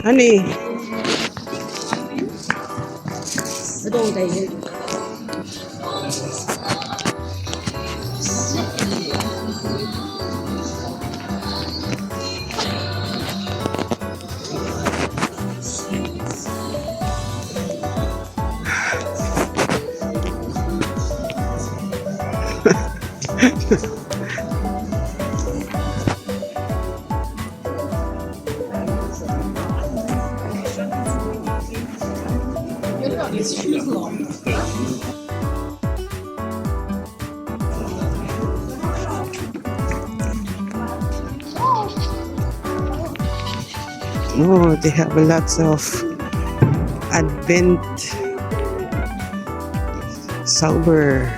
Honey. Oh, they have lots of Advent sober.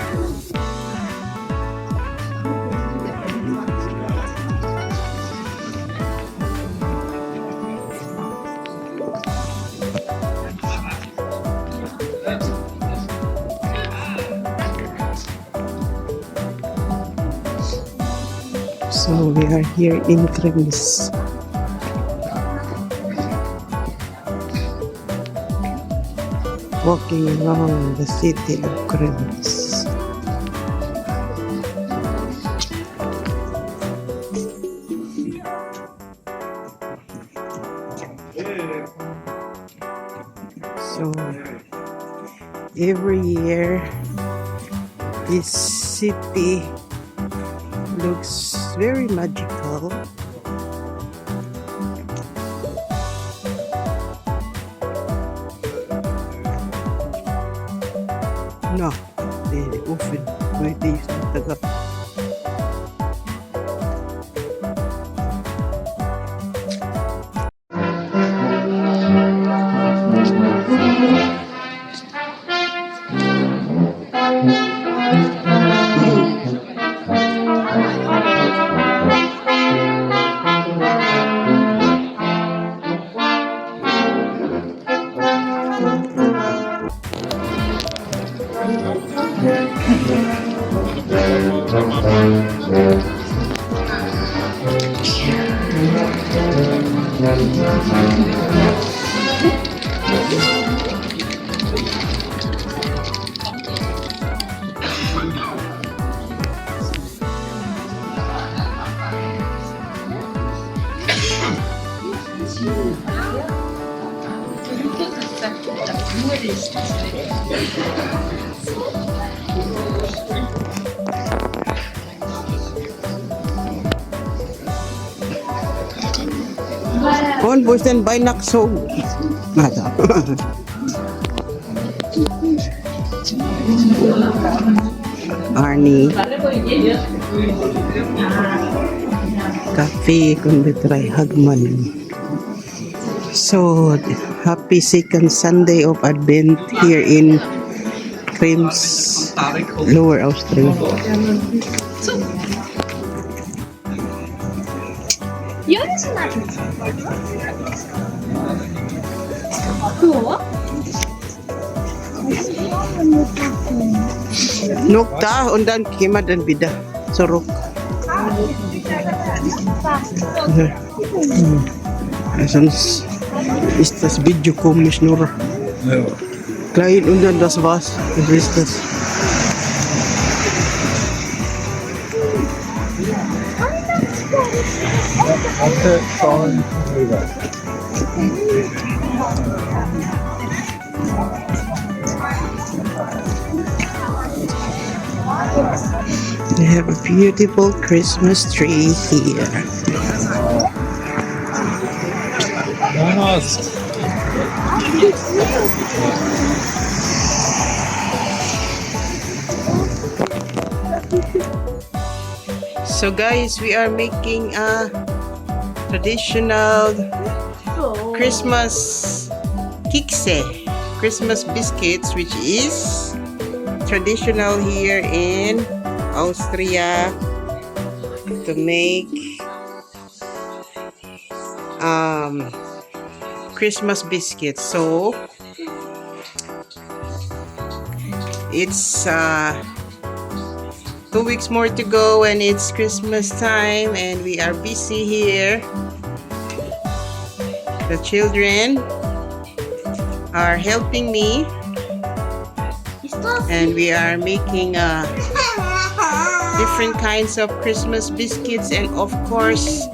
So we are here in Kremis. Walking around the city of Kremis. So every year this city looks very magical. No, they often pwede yung taga. On boys then buy nakso. Nada. Arnie. Cafe Konditray Hagman. So happy second Sunday of Advent here in Krems, Lower Austria. Nukta und dann käme dann wieder zurück. Sonst ist das Video komisch nur. Klein und dann das war's. Das ist das. They have a beautiful Christmas tree here. So guys, we are making a traditional Christmas kikse, Christmas biscuits, which is traditional here in Austria to make Christmas biscuits. So it's 2 weeks more to go and it's Christmas time and we are busy here The children are helping me, and we are making different kinds of Christmas biscuits, and of course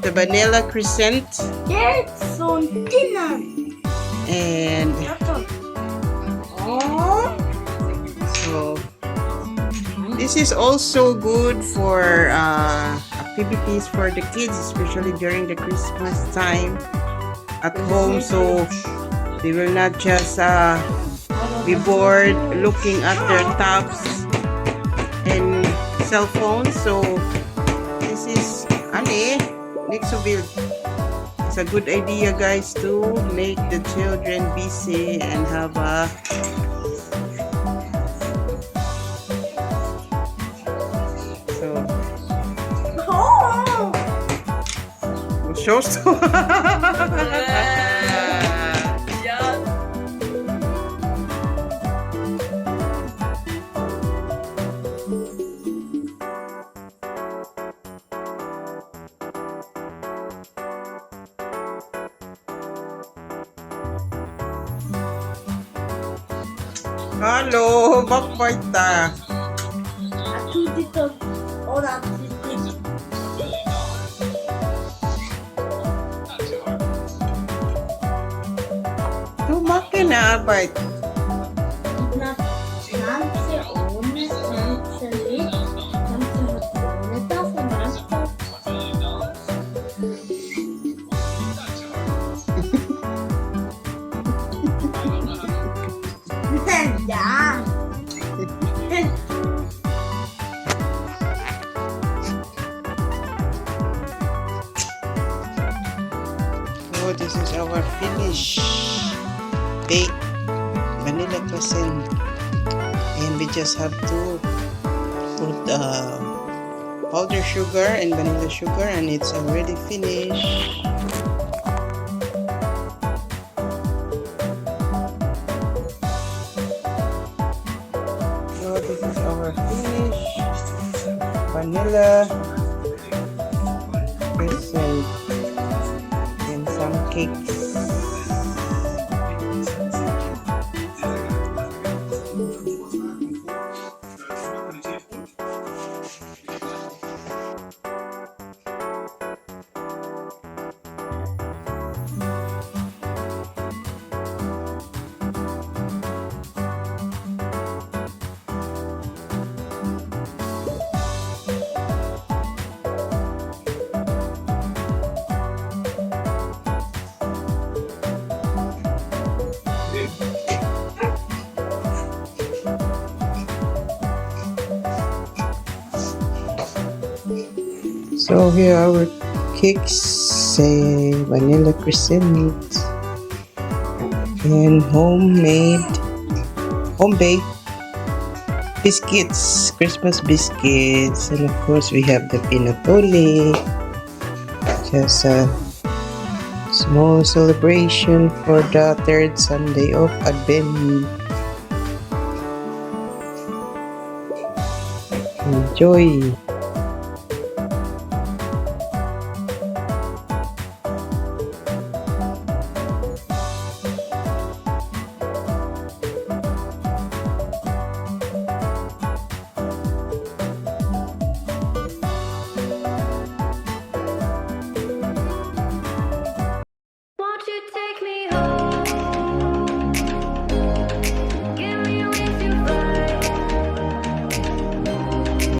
the vanilla crescent. And so this is also good for activities for the kids, especially during the Christmas time at home, so they will not just be bored looking at their tabs and cell phones. So this is Nixoville. It's a good idea, guys, to make the children busy and have a shows. Halo, bakbay ta. Tumakin na, bait. So this is our finished baked vanilla crescent, and we just have to put powder sugar and vanilla sugar, and it's already finished. So this is our finished vanilla crescent and some cakes. So here are our cakes, vanilla crescent, and home baked biscuits, Christmas biscuits, and of course we have the pinatoli, just a small celebration for the third Sunday of Advent. Enjoy!